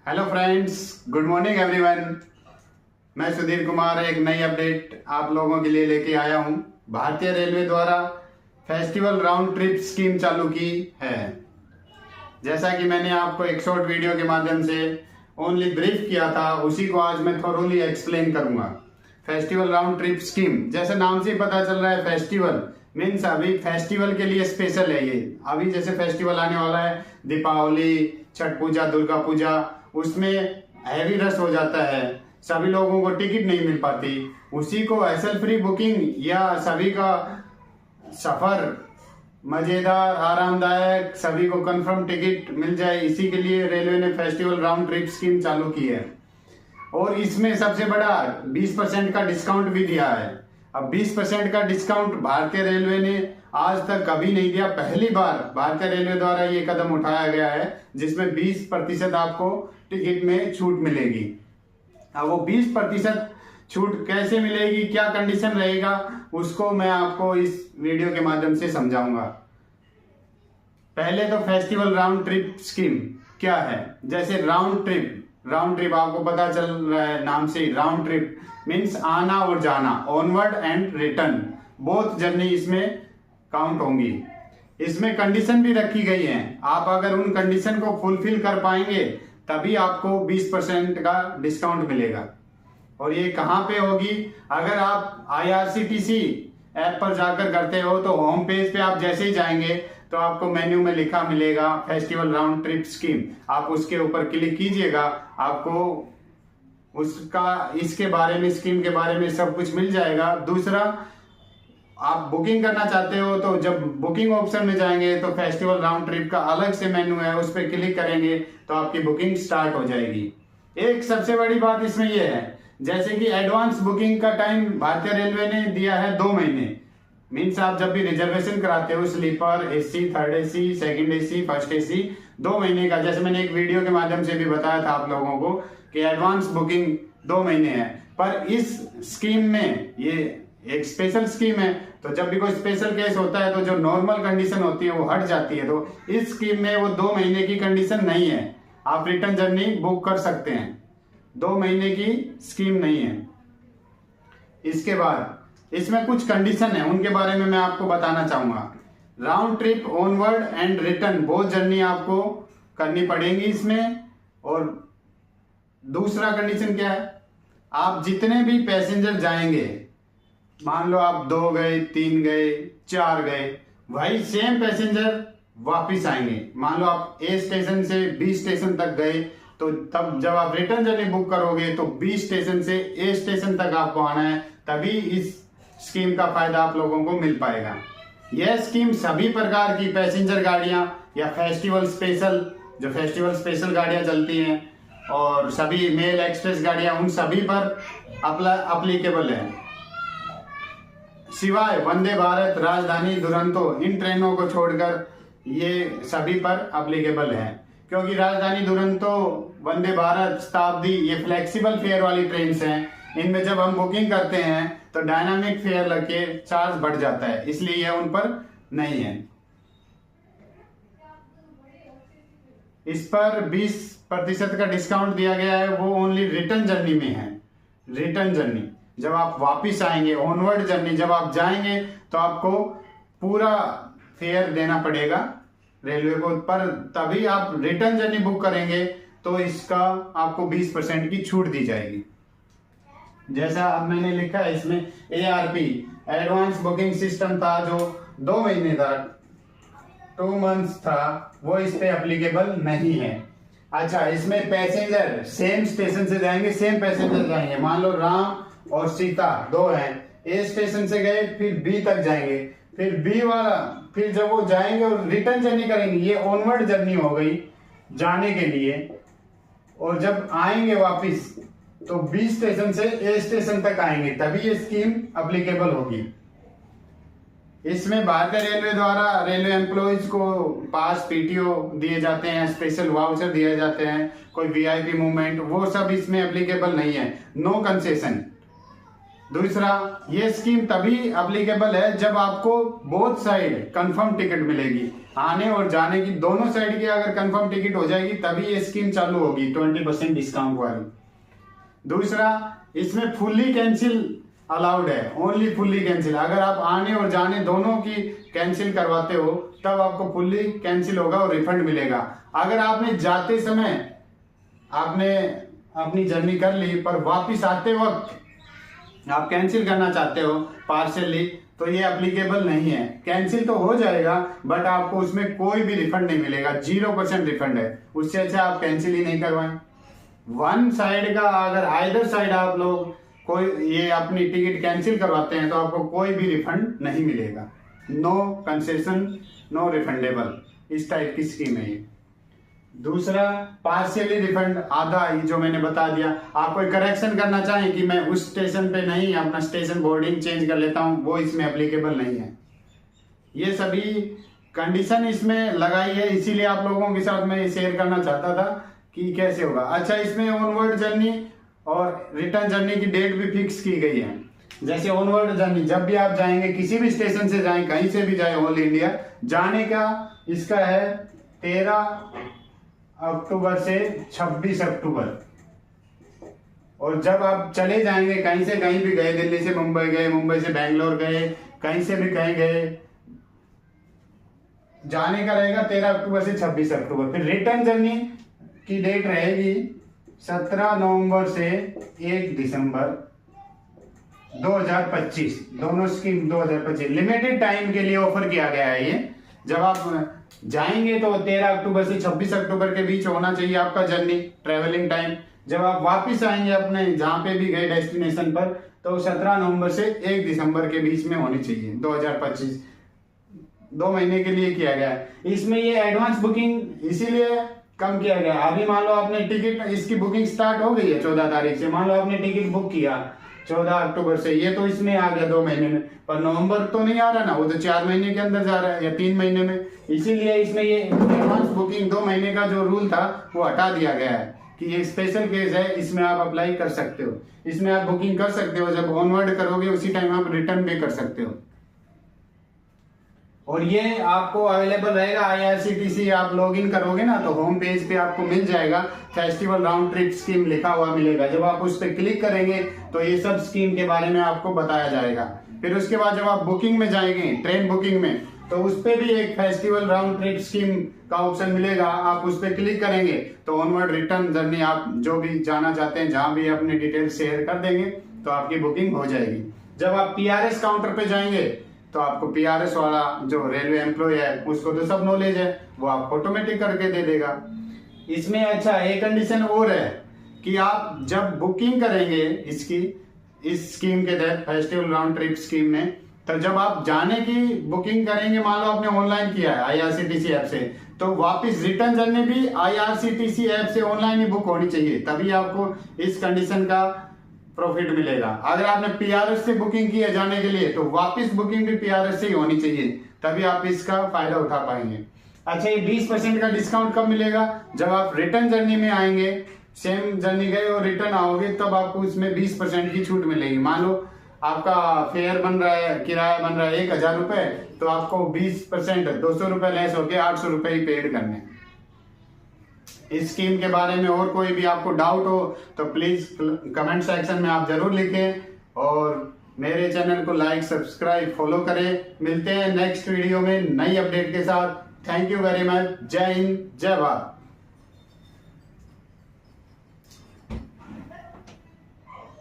Hello friends, good morning everyone. मैं सुधीर कुमार एक नई अपडेट आप लोगों के लिए लेके आया हूं। भारतीय रेलवे द्वारा फेस्टिवल राउंड ट्रिप स्कीम चालू की है। जैसा कि मैंने आपको एक शॉर्ट वीडियो के माध्यम से ओनली ब्रीफ किया था, उसी को आज मैं थोरोली एक्सप्लेन करूंगा। फेस्टिवल राउंड ट्रिप स्कीम, जैसे नाम से ही पता चल रहा है, फेस्टिवल मीन्स अभी फेस्टिवल के लिए स्पेशल है ये। अभी जैसे फेस्टिवल आने वाला है, दीपावली, छठ पूजा, दुर्गा पूजा, उसमें हैवी रश हो जाता है, सभी लोगों को टिकट नहीं मिल पाती। उसी को हैसल फ्री बुकिंग या सभी का सफर मजेदार, आरामदायक, सभी को कंफर्म टिकट मिल जाए, इसी के लिए रेलवे ने फेस्टिवल राउंड ट्रिप स्कीम चालू की है। और इसमें सबसे बड़ा 20% का डिस्काउंट भी दिया है। अब 20% का डिस्काउंट भारतीय रेलवे ने आज तक कभी नहीं दिया, पहली बार भारतीय रेलवे द्वारा ये कदम उठाया गया है, जिसमें 20% आपको टिकट में छूट मिलेगी। अब वो 20% छूट कैसे मिलेगी, क्या कंडीशन रहेगा, उसको मैं आपको इस वीडियो के माध्यम से समझाऊंगा। पहले तो फेस्टिवल राउंड ट्रिप स्कीम क्या है। जैसे राउंड ट्रिप आपको पता चल रहा है नाम से, राउंड ट्रिप मीन्स आना और जाना, onward and return, both journey इसमें काउंट होंगी। इसमें कंडीशन भी रखी गई है, आप अगर उन कंडीशन को फुलफिल कर पाएंगे तभी आपको 20% का डिस्काउंट मिलेगा। और ये कहाँ पे होगी, अगर आप IRCTC ऐप पर जाकर करते हो तो होम पेज पे आप जैसे ही जाएंगे तो आपको मेन्यू में लिखा मिलेगा फेस्टिवल राउंड ट्रिप स्कीम। आप उसके ऊपर क्लिक कीजिएगा, आपको उसका इसके बारे में, स्कीम के बारे में सब कुछ मिल जाएगा। दूसरा, आप बुकिंग करना चाहते हो तो जब बुकिंग ऑप्शन में जाएंगे तो फेस्टिवल राउंड ट्रिप का अलग से मेन्यू है, उस पर क्लिक करेंगे तो आपकी बुकिंग स्टार्ट हो जाएगी। एक सबसे बड़ी बात इसमें यह है, जैसे कि एडवांस बुकिंग का टाइम भारतीय रेलवे ने दिया है 2 महीने। मीन्स आप जब भी रिजर्वेशन कराते हो sleeper, AC, third AC, second AC, first AC, 2 महीने का, जैसे मैंने एक वीडियो के माध्यम से भी बताया था आप लोगों को कि एडवांस बुकिंग 2 महीने है। पर इस स्कीम में ये एक स्पेशल स्कीम है, तो जब भी कोई स्पेशल केस होता है तो जो नॉर्मल कंडीशन होती है वो हट जाती है। तो इस स्कीम में वो 2 महीने की कंडीशन नहीं है, आप रिटर्न जर्नी बुक कर सकते हैं, 2 महीने की स्कीम नहीं है। इसके बाद इसमें कुछ कंडीशन है, उनके बारे में मैं आपको बताना चाहूंगा। Round trip onward and return both journey आपको करनी पड़ेगी इसमें। और दूसरा कंडीशन क्या है, आप जितने भी पैसेंजर जाएंगे, मान लो आप 2 गए, 3 गए, 4 गए, वही सेम पैसेंजर वापिस आएंगे। मान लो आप A स्टेशन से B स्टेशन तक गए, तो तब जब आप रिटर्न जर्नी बुक करोगे तो B स्टेशन से A स्टेशन तक आपको आना है, तभी इस स्कीम का फायदा आप लोगों को मिल पाएगा। यह स्कीम सभी प्रकार की पैसेंजर गाड़ियां या फेस्टिवल स्पेशल, जो फेस्टिवल स्पेशल गाड़ियां चलती हैं, और सभी मेल एक्सप्रेस गाड़ियां, उन सभी पर अप्लीकेबल है। सिवाय वंदे भारत, राजधानी, दुरंतो, इन ट्रेनों को छोड़कर ये सभी पर अप्लीकेबल है। क्योंकि राजधानी, दुरंतो, वंदे भारत, शताब्दी, ये फ्लेक्सिबल फेयर वाली ट्रेन हैं। इनमें जब हम बुकिंग करते हैं तो डायनामिक फेयर लगे चार्ज बढ़ जाता है, इसलिए यह उन पर नहीं है। इस पर 20% का डिस्काउंट दिया गया है, वो ओनली रिटर्न जर्नी में है। रिटर्न जर्नी जब आप वापिस आएंगे, ऑनवर्ड जर्नी जब आप जाएंगे तो आपको पूरा फेयर देना पड़ेगा रेलवे को, पर तभी आप रिटर्न जर्नी बुक करेंगे तो इसका आपको 20% की छूट दी जाएगी। जैसा अब मैंने लिखा है इसमें, ARP एडवांस बुकिंग सिस्टम था जो 2 महीने था, 2 मंथ्स था, वो इस पे एप्लीकेबल नहीं है। अच्छा, इसमें पैसेंजर सेम स्टेशन से जाएंगे, सेम पैसेंजर जाएंगे। मान लो राम और सीता 2 हैं, A स्टेशन से गए, फिर B तक जाएंगे, फिर B वाला, फिर जब वो जाएंगे और रिटर्न जर्नी करेंगे, ये ऑनवर्ड जर्नी हो गई जाने के लिए, और जब आएंगे वापिस तो B स्टेशन से A स्टेशन तक आएंगे, तभी ये स्कीम अप्लीकेबल होगी। इसमें भारतीय रेलवे द्वारा रेलवे एम्प्लॉइज को पास, PTO दिए जाते हैं, स्पेशल वाउचर दिए जाते हैं, कोई VIP मूवमेंट, वो सब इसमें एप्लीकेबल नहीं है, नो कंसेशन। दूसरा, ये स्कीम तभी अप्लीकेबल है जब आपको बोथ साइड कंफर्म टिकट मिलेगी। आने और जाने की दोनों साइड की अगर कंफर्म टिकट हो जाएगी तभी ये स्कीम चालू होगी 20% डिस्काउंट वाली। दूसरा, इसमें फुल्ली कैंसिल अलाउड है, ओनली फुल्ली कैंसिल। अगर आप आने और जाने दोनों की कैंसिल करवाते हो तब आपको फुल्ली कैंसिल होगा और रिफंड मिलेगा। अगर आपने जाते समय आपने अपनी जर्नी कर ली पर वापस आते वक्त आप कैंसिल करना चाहते हो पार्शियली, तो ये एप्लीकेबल नहीं है। कैंसिल तो हो जाएगा बट आपको उसमें कोई भी रिफंड नहीं मिलेगा, 0% रिफंड है। उससे अच्छा आप कैंसिल ही नहीं करवाएं। वन साइड का अगर आइदर साइड आप लोग कोई ये अपनी टिकट कैंसिल करवाते हैं तो आपको कोई भी रिफंड नहीं मिलेगा। नो कंसेशन, नो रिफंडेबल, इस टाइप की स्कीम है ये। दूसरा, पार्शियली रिफंड, आधा ही जो मैंने बता दिया। आप कोई करेक्शन करना चाहें कि मैं उस स्टेशन पे नहीं, अपना स्टेशन बोर्डिंग चेंज कर लेता हूं, वो इसमें एप्लीकेबल नहीं है। ये सभी कंडीशन इसमें लगाई है, इसीलिए आप लोगों के साथ मैं शेयर करना चाहता था कि कैसे होगा। अच्छा, इसमें ऑनवर्ड जर्नी और रिटर्न जर्नी की डेट भी फिक्स की गई है। जैसे ऑनवर्ड जर्नी जब भी आप जाएंगे, किसी भी स्टेशन से जाएं, कहीं से भी जाए ऑल इंडिया, जाने का इसका है 13 अक्टूबर से 26 अक्टूबर। और जब आप चले जाएंगे, कहीं से कहीं भी गए, दिल्ली से मुंबई गए, मुंबई से बैंगलोर गए, कहीं से भी कहीं गए, जाने का रहेगा 13 अक्टूबर से 26 अक्टूबर। फिर रिटर्न जर्नी की डेट रहेगी 17 नवंबर से 1 दिसंबर 2025। दोनों स्कीम 2025 लिमिटेड टाइम के लिए ऑफर किया गया है ये। जब आप जाएंगे तो 13 अक्टूबर से 26 अक्टूबर के बीच होना चाहिए आपका जर्नी ट्रेवलिंग टाइम। जब आप वापस आएंगे अपने जहां पे भी गए डेस्टिनेशन पर, तो 17 नवंबर से 1 दिसंबर के बीच में होनी चाहिए 2025। 2 महीने के लिए किया गया है। इसमें ये एडवांस बुकिंग इसीलिए कम किया गया। अभी मान लो आपने टिकट, इसकी बुकिंग स्टार्ट हो गई है 14 तारीख से, मान लो आपने टिकट बुक किया 14 अक्टूबर से, ये तो इसमें आ गया 2 महीने में, पर नवंबर तो नहीं आ रहा ना, वो तो 4 महीने के अंदर जा रहा है या 3 महीने में। इसीलिए इसमें ये एडवांस बुकिंग 2 महीने का जो रूल था वो हटा दिया गया है कि ये स्पेशल केस है, इसमें आप अप्लाई कर सकते हो। इसमें आप बुकिंग कर सकते हो, जब ऑनवर्ड करोगे उसी टाइम आप रिटर्न भी कर सकते हो। और ये आपको अवेलेबल रहेगा IRCTC। आप लॉगिन करोगे ना तो होम पेज पे आपको मिल जाएगा, फेस्टिवल राउंड ट्रिप स्कीम लिखा हुआ मिलेगा। जब आप उस पर क्लिक करेंगे तो ये सब स्कीम के बारे में आपको बताया जाएगा। फिर उसके बाद जब आप बुकिंग में जाएंगे, ट्रेन बुकिंग में, तो उस पर भी एक फेस्टिवल राउंड ट्रिप स्कीम का ऑप्शन मिलेगा। आप उस पर क्लिक करेंगे तो ऑनवर्ड रिटर्न जर्नी आप जो भी जाना चाहते हैं, जहां भी अपनी डिटेल शेयर कर देंगे तो आपकी बुकिंग हो जाएगी। जब आप PRS काउंटर पे जाएंगे तो आपको PRS वाला जो रेलवे एम्प्लॉय है उसको तो सब नॉलेज है, वो आपको ऑटोमेटिक करके दे देगा। इसमें अच्छा एक कंडीशन और है कि आप जब बुकिंग करेंगे इसकी, इस स्कीम के तहत फेस्टिवल राउंड ट्रिप स्कीम में, तो जब आप जाने की बुकिंग करेंगे, मान लो आपने ऑनलाइन किया है IRCTC ऐप से, तो वापस रिटर्न जर्नी भी IRCTC ऐप से ऑनलाइन ही बुक होनी चाहिए, तभी आपको इस कंडीशन का प्रॉफिट मिलेगा। अगर आपने PRS से बुकिंग की है जाने के लिए, तो वापस बुकिंग भी PRS से ही होनी चाहिए, तभी आप इसका फायदा उठा पाएंगे। अच्छा, ये 20% का डिस्काउंट कब मिलेगा? जब आप रिटर्न जर्नी में आएंगे, सेम जर्नी गए और रिटर्न आओगे, तब आपको इसमें 20% की छूट मिलेगी। मान लो आपका फेयर बन रहा है, किराया बन रहा है 1000 रुपए, तो आपको 20% 200 रुपए लेस होके 800 रुपए ही पेड करने। इस स्कीम के बारे में और कोई भी आपको डाउट हो तो प्लीज कमेंट सेक्शन में आप जरूर लिखें, और मेरे चैनल को लाइक, सब्सक्राइब, फॉलो करें। मिलते हैं नेक्स्ट वीडियो में नई अपडेट के साथ। Thank you very much. जय हिंद, जय भारत।